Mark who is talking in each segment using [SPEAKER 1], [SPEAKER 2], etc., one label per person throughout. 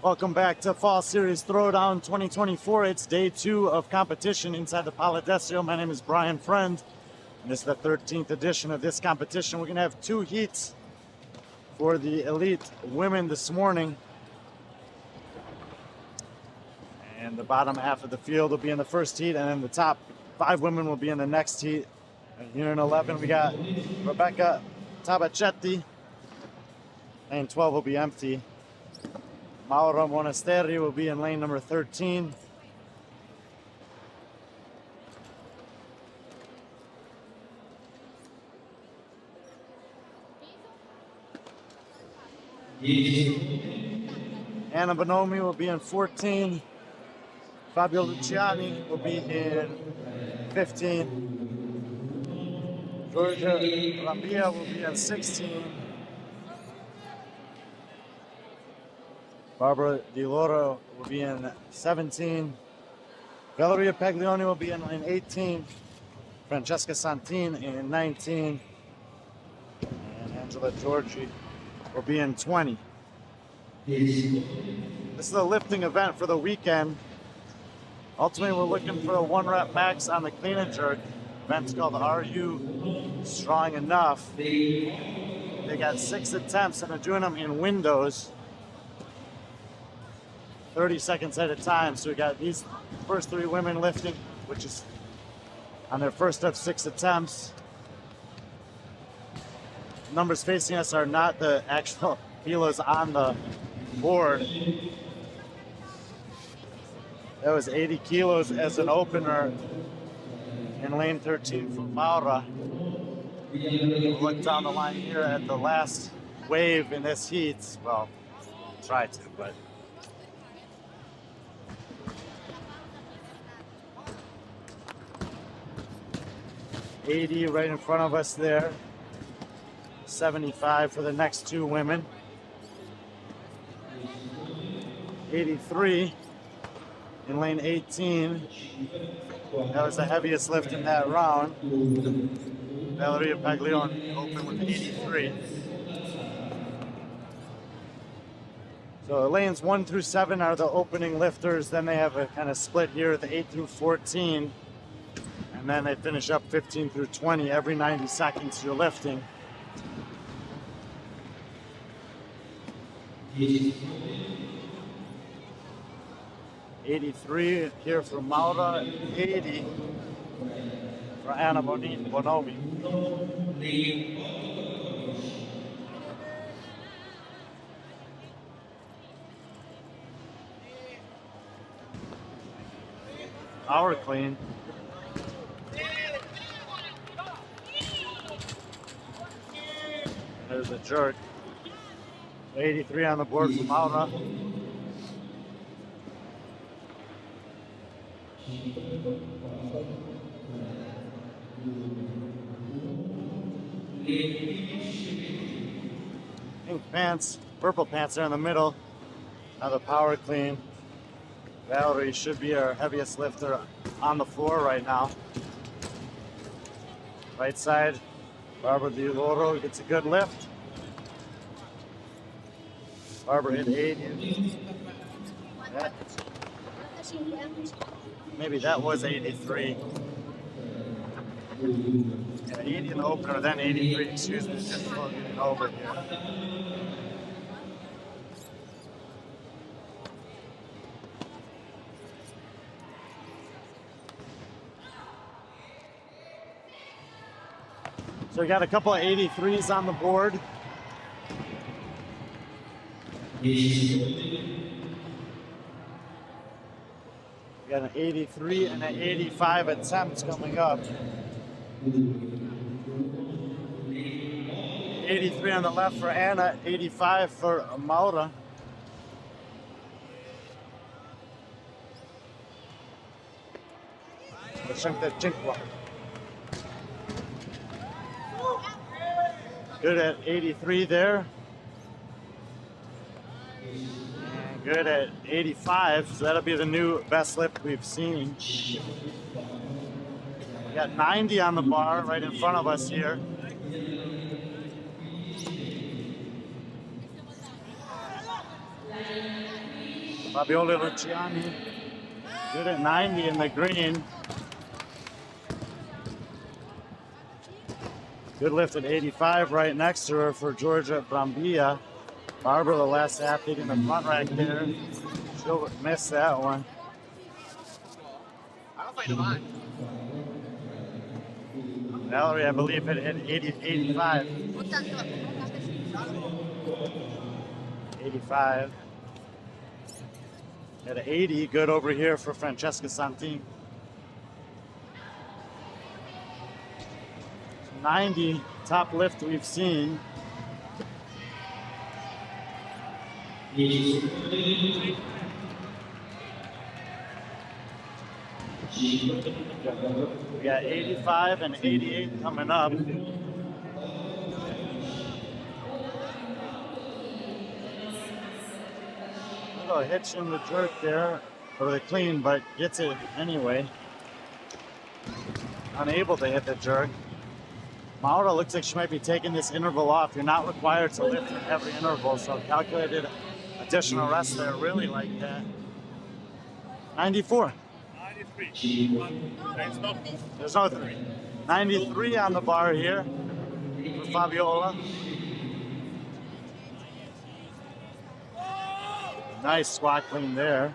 [SPEAKER 1] Welcome back to Fall Series Throwdown 2024. It's day 2 of competition inside the Palidesio. My name is Brian Friend, and this is the 13th edition of this competition. We're going to have 2 heats for the elite women this morning. And the bottom half of the field will be in the first heat, and then the top 5 women will be in the next heat. And here in 11, we got Rebecca Tabacetti, and 12 will be empty. Maura Monasteri will be in lane number 13. Anna Bonomi will be in 14. Fabio Luciani will be in 15. Georgia Rambia will be in 16. Barbara Di Loro will be in 17. Valeria Paglioni will be in lane 18. Francesca Santin in 19. And Angela Giorgi will be in 20. This is a lifting event for the weekend. Ultimately, we're looking for a 1 rep max on the clean and jerk. The event's called Are You Strong Enough? They got 6 attempts and they're doing them in windows. 30 seconds at a time. So we got these first 3 women lifting, which is on their first of 6 attempts. Numbers facing us are not the actual kilos on the board. That was 80 kilos as an opener in lane 13 for Maura. We'll look down the line here at the last wave in this heat. Well, try to, but 80 right in front of us there. 75 for the next 2 women. 83 in lane 18. That was the heaviest lift in that round. Valeria Paglioni opened with 83. So lanes 1 through 7 are the opening lifters. Then they have a kind of split here, the 8 through 14. And then they finish up 15 through 20. Every 90 seconds you're lifting. $83 here for Maura, 80 for Anna Bonomi. Power clean. There's a jerk. 83 on the board for Maura. Pink pants, purple pants are in the middle. Now the power clean. Valerie should be our heaviest lifter on the floor right now. Right side, Barbara Di Loro gets a good lift. Barbara hit 80. Maybe that was 83. Yeah, 80 in the opener, then 83, excuse me, just getting over here. So we got a couple of 83s on the board. We got an 83 and an 85 attempts coming up. 83 on the left for Anna, 85 for Maura. Good at 83 there. And good at 85, so that'll be the new best lift we've seen. We got 90 on the bar right in front of us here. Fabiola Luciani, good at 90 in the green. Good lift at 85 right next to her for Georgia Brambilla. Barbara, the last athlete in the front rack there. She'll miss that one. Valerie, I believe, it hit 85. 85. At 80, good over here for Francesca Santin. 90, top lift we've seen. We got 85 and 88 coming up. Little hitch in the jerk there, or the clean, but gets it anyway. Unable to hit the jerk. Maura looks like she might be taking this interval off. You're not required to lift in every interval, so calculated additional rest there. Really like that. 94.
[SPEAKER 2] 93.
[SPEAKER 1] There's no 3. 93 on the bar here for Fabiola. Nice squat clean there.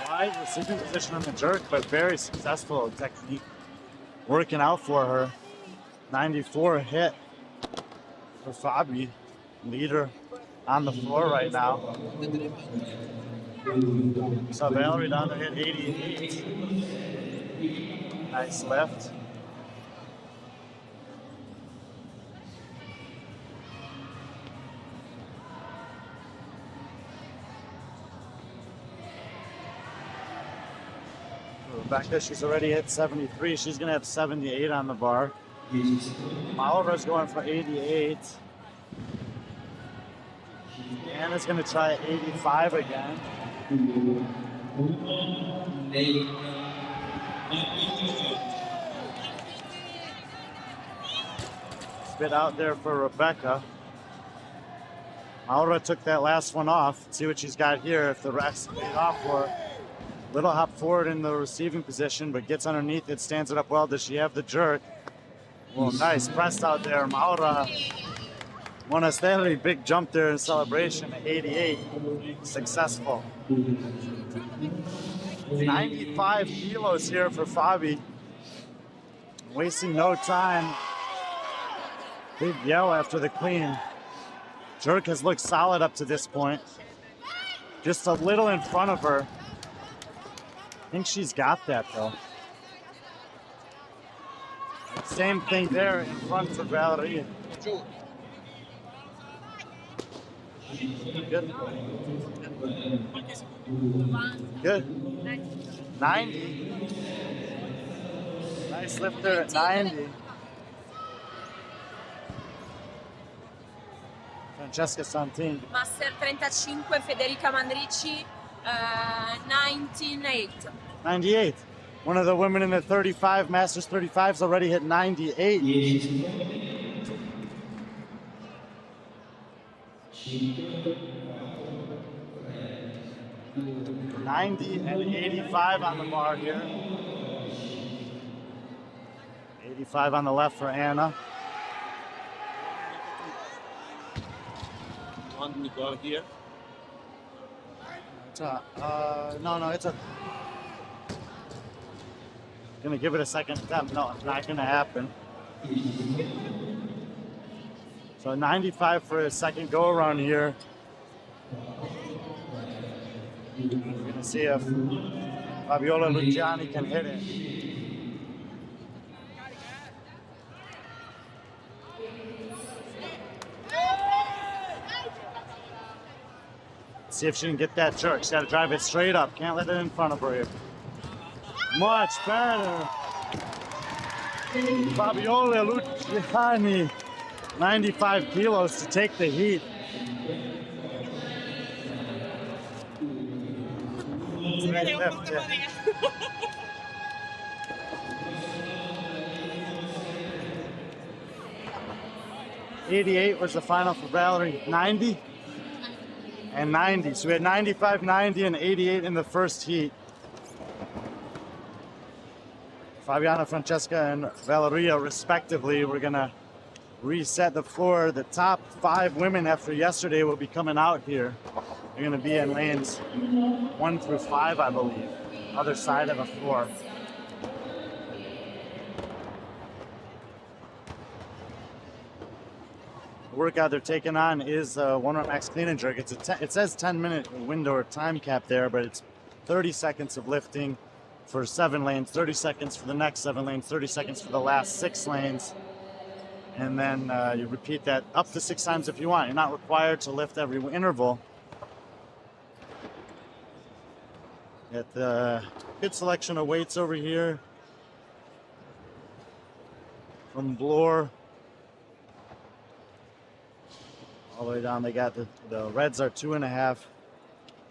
[SPEAKER 1] Wide receiving position on the jerk, but very successful technique working out for her. 94 hit for Fabi, leader on the floor right now. So Valerie down to hit 88. Nice lift. Rebecca, she's already hit 73. She's going to have 78 on the bar. Maura's going for 88. Anna's going to try 85 again. Spit out there for Rebecca. Maura took that last one off. Let's see what she's got here if the rest paid off for her. Little hop forward in the receiving position, but gets underneath it, stands it up well. Does she have the jerk? Well, nice pressed out there. Maura Monastery, big jump there in celebration. 88, successful. 95 kilos here for Fabi. Wasting no time. Big yell after the clean. Jerk has looked solid up to this point. Just a little in front of her. I think she's got that though. Same thing there in front for Valerie. Good. Good. 90. Nice lift there at 90. Francesca Santin.
[SPEAKER 3] Master 35, Federica Mandricci, 98.
[SPEAKER 1] 98. One of the women in the 35, Masters 35's already hit 98. 90 and 85 on the bar here. 85 on the left for Anna.
[SPEAKER 2] You want me to go here?
[SPEAKER 1] No, it's a. Gonna give it a second attempt. No, it's not gonna happen. So 95 for a second go around here. We're gonna see if Fabiola Luciani can hit it. See if she can get that jerk. She's got to drive it straight up. Can't let it in front of her here. Much better. Fabiola Luciani, 95 kilos to take the heat. great lift, yeah. 88 was the final for Valerie. 90 and 90. So we had 95, 90, and 88 in the first heat. Fabiana, Francesca, and Valeria, respectively. We're gonna reset the floor. The top 5 women after yesterday will be coming out here. They're gonna be in lanes 1 through 5, I believe, other side of the floor. The workout they're taking on is 1-rep max clean and jerk. It says 10-minute window or time cap there, but it's 30 seconds of lifting for 7 lanes, 30 seconds for the next 7 lanes, 30 seconds for the last 6 lanes. And then you repeat that up to 6 times if you want. You're not required to lift every interval. Got the good selection of weights over here from Bloor. All the way down, they got the reds are 2.5,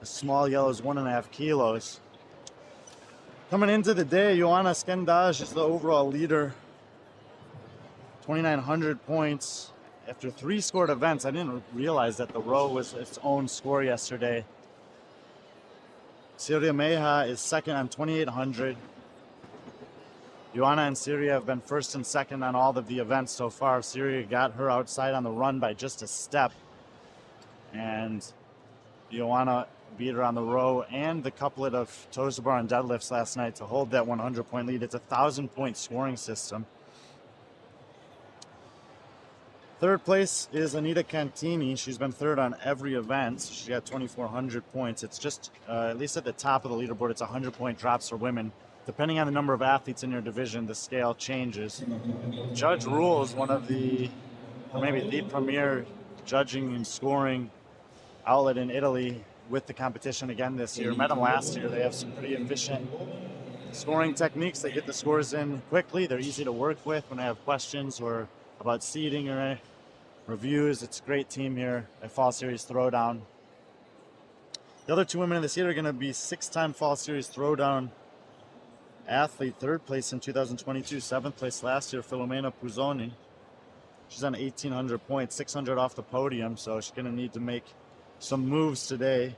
[SPEAKER 1] the small yellows 1.5 kilos. Coming into the day, Ioana Skendaj is the overall leader, 2,900 points after 3 scored events. I didn't realize that the row was its own score yesterday. Syria Meha is second on 2,800. Ioana and Syria have been first and second on all of the events so far. Syria got her outside on the run by just a step. And Ioana beat her on the row and the couplet of toes to bar and deadlifts last night to hold that 100-point lead. It's a 1,000-point scoring system. Third place is Anita Cantini. She's been third on every event. She got 2,400 points. It's just, at least at the top of the leaderboard, it's 100-point drops for women. Depending on the number of athletes in your division, the scale changes. Judge Rules, one of the, or maybe the premier judging and scoring outlet in Italy with the competition again this year. Met them last year. They have some pretty efficient scoring techniques. They get the scores in quickly. They're easy to work with when I have questions or about seeding or reviews. It's a great team here at Fall Series Throwdown. The other 2 women in this heat are going to be 6-time Fall Series Throwdown athlete, 3rd place in 2022, 7th place last year, Filomena Puzzoni. She's on 1,800 points, 600 off the podium, so she's going to need to make some moves today.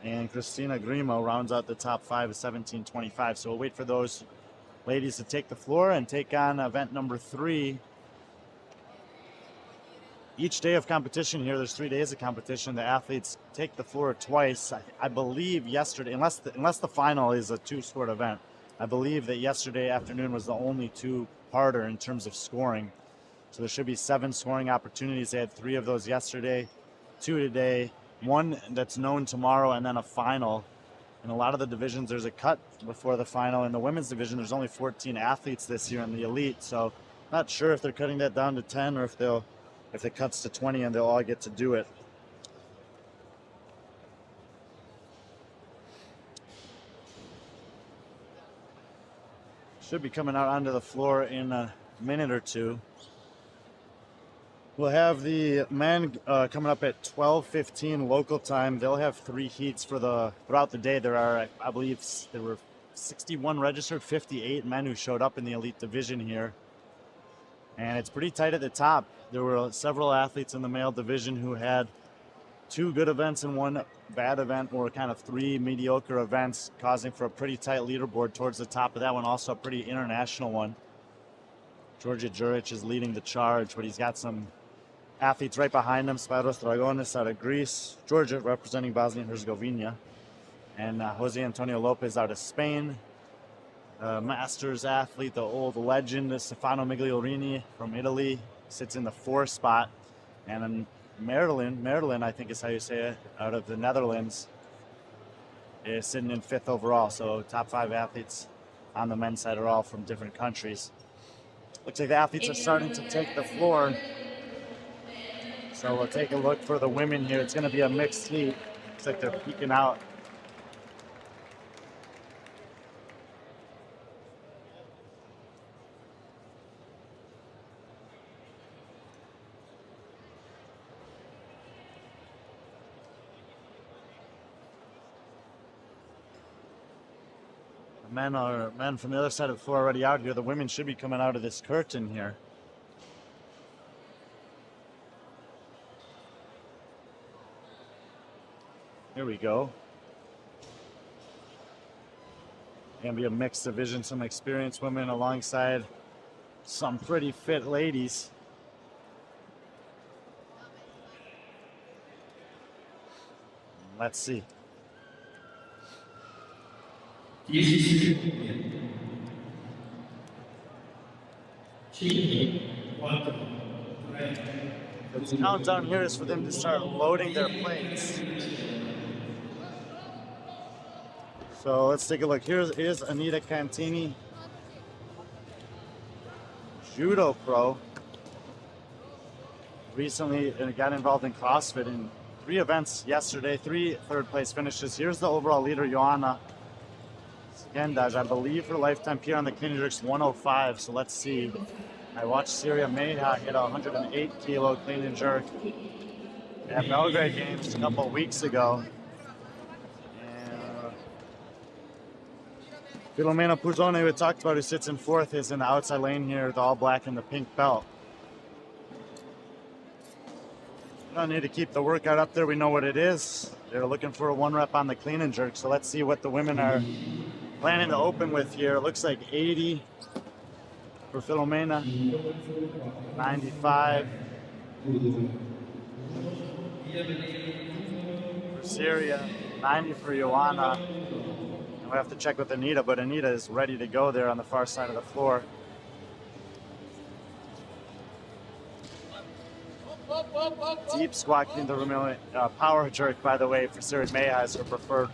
[SPEAKER 1] And Christina Grimo rounds out the top 5 at 1,725. So we'll wait for those ladies to take the floor and take on event number 3. Each day of competition here, there's 3 days of competition. The athletes take the floor twice. I believe yesterday, unless the final is a 2-sport event, I believe that yesterday afternoon was the only 2-parter in terms of scoring. So there should be 7 scoring opportunities. They had 3 of those yesterday, 2 today, 1 that's known tomorrow, and then a final. In a lot of the divisions, there's a cut before the final. In the women's division, there's only 14 athletes this year in the elite. So not sure if they're cutting that down to 10 or if it cuts to 20 and they'll all get to do it. Should be coming out onto the floor in a minute or 2. We'll have the men coming up at 12:15 local time. They'll have 3 heats throughout the day. There are, I believe, there were 61 registered, 58 men who showed up in the elite division here. And it's pretty tight at the top. There were several athletes in the male division who had 2 good events and 1 bad event, or kind of 3 mediocre events, causing for a pretty tight leaderboard towards the top of that one. Also a pretty international one. Georgia Juric is leading the charge, but he's got some athletes right behind him. Spyros Dragonis out of Greece, Georgia representing Bosnia and Herzegovina, and Jose Antonio Lopez out of Spain. Masters athlete, the old legend, Stefano Migliorini from Italy, sits in the 4th spot. And then Marilyn, I think is how you say it, out of the Netherlands, is sitting in 5th overall. So top 5 athletes on the men's side are all from different countries. Looks like the athletes are starting to take the floor. So we'll take a look for the women here. It's going to be a mixed heat. Looks like they're peeking out. men from the other side of the floor already out here. The women should be coming out of this curtain here. Here we go. Gonna be a mixed division, some experienced women alongside some pretty fit ladies. Let's see. The countdown here is for them to start loading their plates. So let's take a look. Here is Anita Cantini, judo pro. Recently got involved in CrossFit in 3 events yesterday, 3 third-place finishes. Here's the overall leader, Joanna Skendaj, I believe her lifetime PR on the clean and jerks 105. So let's see. I watched Syria Meha hit a 108-kilo clean and jerk at Belgrade Games a couple of weeks ago. Filomena Puzzone, we talked about, who sits in 4th, is in the outside lane here, the all black and the pink belt. We don't need to keep the workout up there. We know what it is. They're looking for a 1 rep on the clean and jerk. So let's see what the women are planning to open with here. It looks like 80 for Filomena, 95 for Syria, 90 for Joanna. We have to check with Anita, but Anita is ready to go there on the far side of the floor. Deep squat clean the power jerk, by the way, for Syria Meha is her preferred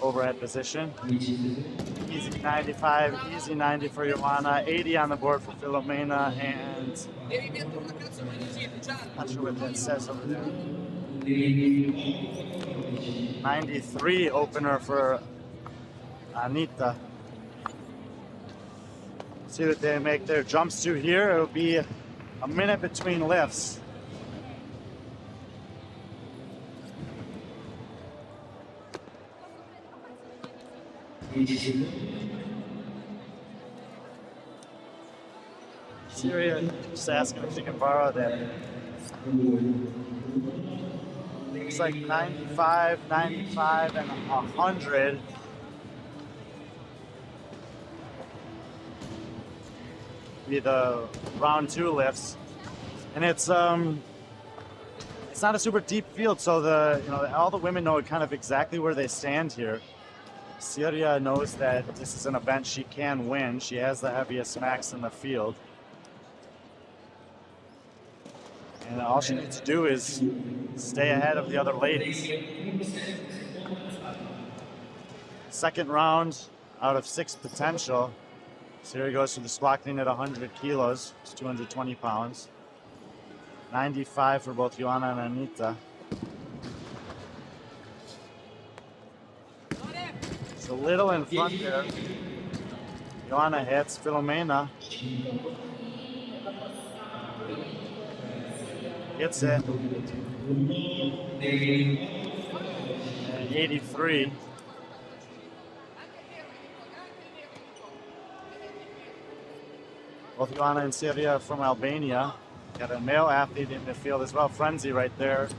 [SPEAKER 1] overhead position. Easy 95, easy 90 for Joanna, 80 on the board for Filomena, and not sure what that says over there. 93 opener for Anita. See what they make their jumps to here. It'll be a minute between lifts. Syria just asking if she can borrow that. Looks like 95, 95, and 100. Be the round 2 lifts, and it's not a super deep field, so all the women know kind of exactly where they stand here. Syria knows that this is an event she can win. She has the heaviest max in the field, and all she needs to do is stay ahead of the other ladies. Second round out of 6 potential. Syria goes for the squat clean at 100 kilos, it's 220 pounds. 95 for both Joanna and Anita. It's a little in front there. Joanna hits Filomena. Gets it. And 83. Both Joanna and Syria from Albania. Got a male athlete in the field as well. Frenzy right there.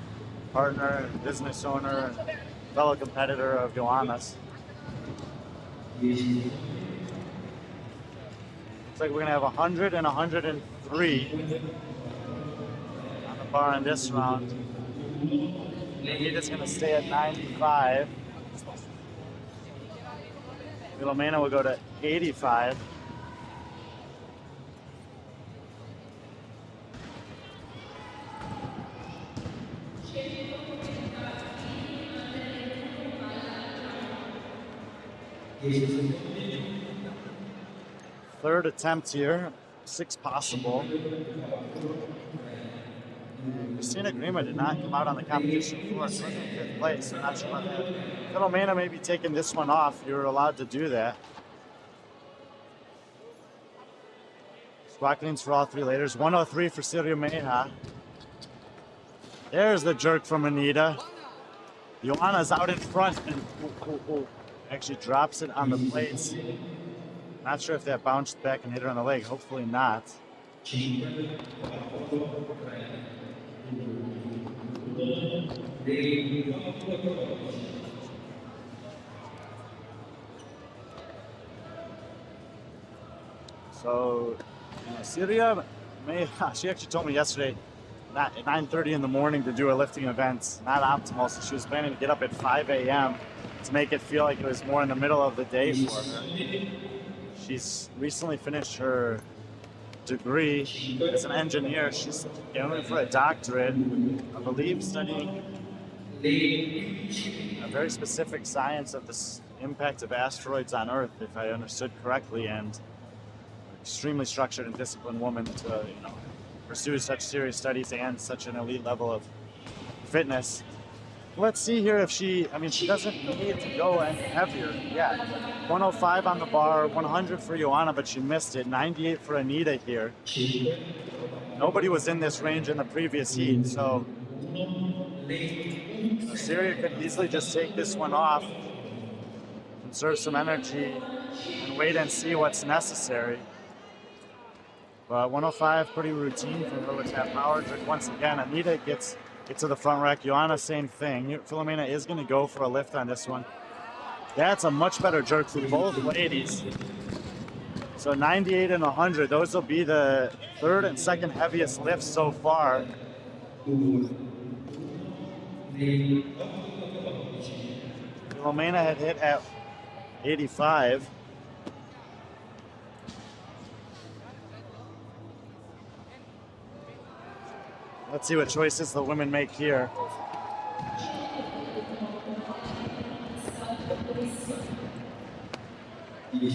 [SPEAKER 1] Partner, business owner, and fellow competitor of Joanna's. Looks like we're going to have 100 and 103 on the bar in this round. Anita's going to stay at 95. Filomena will go to 85. Third attempt here, 6 possible. Christina Grima did not come out on the competition floor, so in 5th place. I'm not sure about that. Filomena may be taking this one off. You're allowed to do that. Squat cleans for all 3 leaders. 103 for Syria Meha. There's the jerk from Anita. Joanna's out in front, actually drops it on the plates. Not sure if that bounced back and hit her on the leg. Hopefully not. So, Syria may, she actually told me yesterday, not at 9:30 in the morning to do a lifting event, not optimal. So she was planning to get up at 5 a.m. to make it feel like it was more in the middle of the day for her. She's recently finished her degree as an engineer. She's aiming for a doctorate, I believe, studying a very specific science of the impact of asteroids on Earth, if I understood correctly, and extremely structured and disciplined woman to pursue such serious studies and such an elite level of fitness. Let's see here if she doesn't need to go any heavier. Yeah, 105 on the bar, 100 for Joanna, but she missed it. 98 for Anita here. Nobody was in this range in the previous heat, so Syria could easily just take this one off, conserve some energy, and wait and see what's necessary. But 105, pretty routine for her with that power jerk. Once again, Anita gets to the front rack. Joanna, same thing. Filomena is going to go for a lift on this one. That's a much better jerk for both ladies. So 98 and 100, those will be the third and second heaviest lifts so far. Filomena had hit at 85. Let's see what choices the women make here.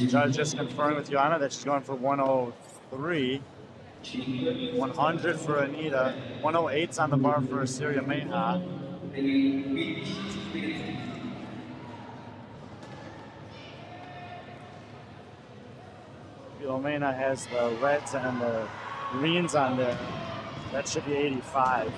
[SPEAKER 1] Judge just confirmed with Joanna that she's going for 103. 100 for Anita. 108's on the bar for Syria Meha. Filomena has the reds and the greens on there. That should be 85.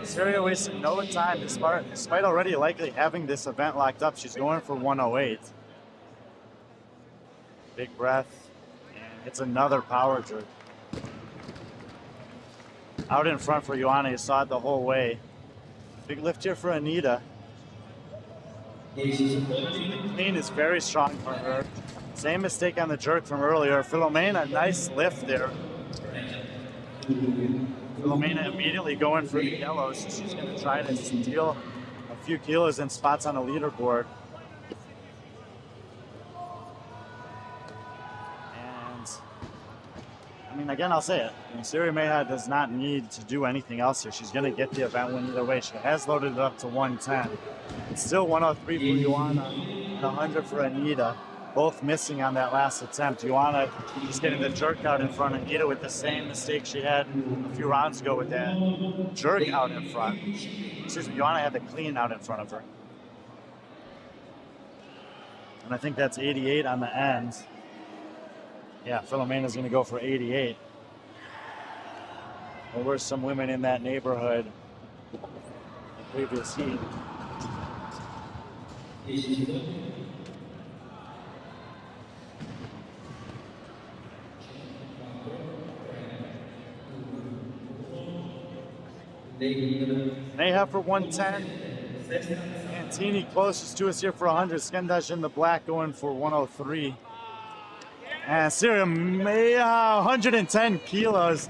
[SPEAKER 1] Syria wasted no time despite already likely having this event locked up. She's going for 108. Big breath. It's another power jerk. Out in front for Joanna, you saw it the whole way. Big lift here for Anita. The clean is very strong for her. Same mistake on the jerk from earlier. Filomena, nice lift there. Filomena immediately going for the yellows. She's going to try to steal a few kilos and spots on the leaderboard. Again, I'll say it. Syria Meha does not need to do anything else here. She's going to get the event win either way. She has loaded it up to 110. It's still 103 for Joanna and 100 for Anita. Both missing on that last attempt. Joanna just getting the jerk out in front. Anita with the same mistake she had a few rounds ago with that jerk out in front. Excuse me, Joanna had the clean out in front of her. And I think that's 88 on the end. Yeah, Filomena's going to go for 88. There were some women in that neighborhood in the previous heat. Meha for 110. Antini closest to us here for 100. Skendash in the black going for 103. And Syria Meha, 110 kilos.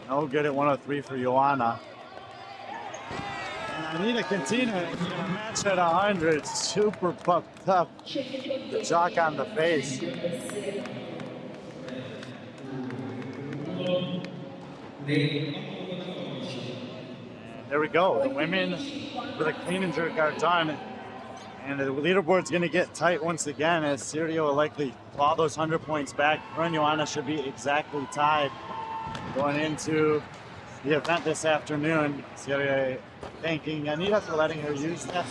[SPEAKER 1] No good at 103 for Joanna. And Anita Cantina match at 100. Super puffed up. The jock on the face. There we go. The women with a clean and jerk are done. And the leaderboard's going to get tight once again as Syria will likely claw those 100 points back. Her and Joanna should be exactly tied going into the event this afternoon. Serie thanking Anita for letting her use that.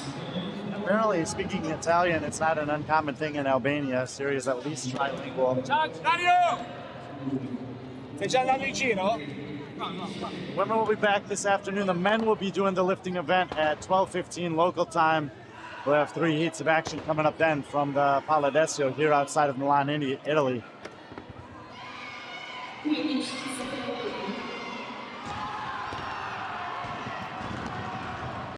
[SPEAKER 1] Apparently, speaking Italian, it's not an uncommon thing in Albania. Serie is at least trilingual.
[SPEAKER 4] Ciao Dario! Sei già andato in giro?
[SPEAKER 1] Women will be back this afternoon. The men will be doing the lifting event at 12:15 local time. We'll have 3 heats of action coming up then from the Paladesio here outside of Milan, Italy.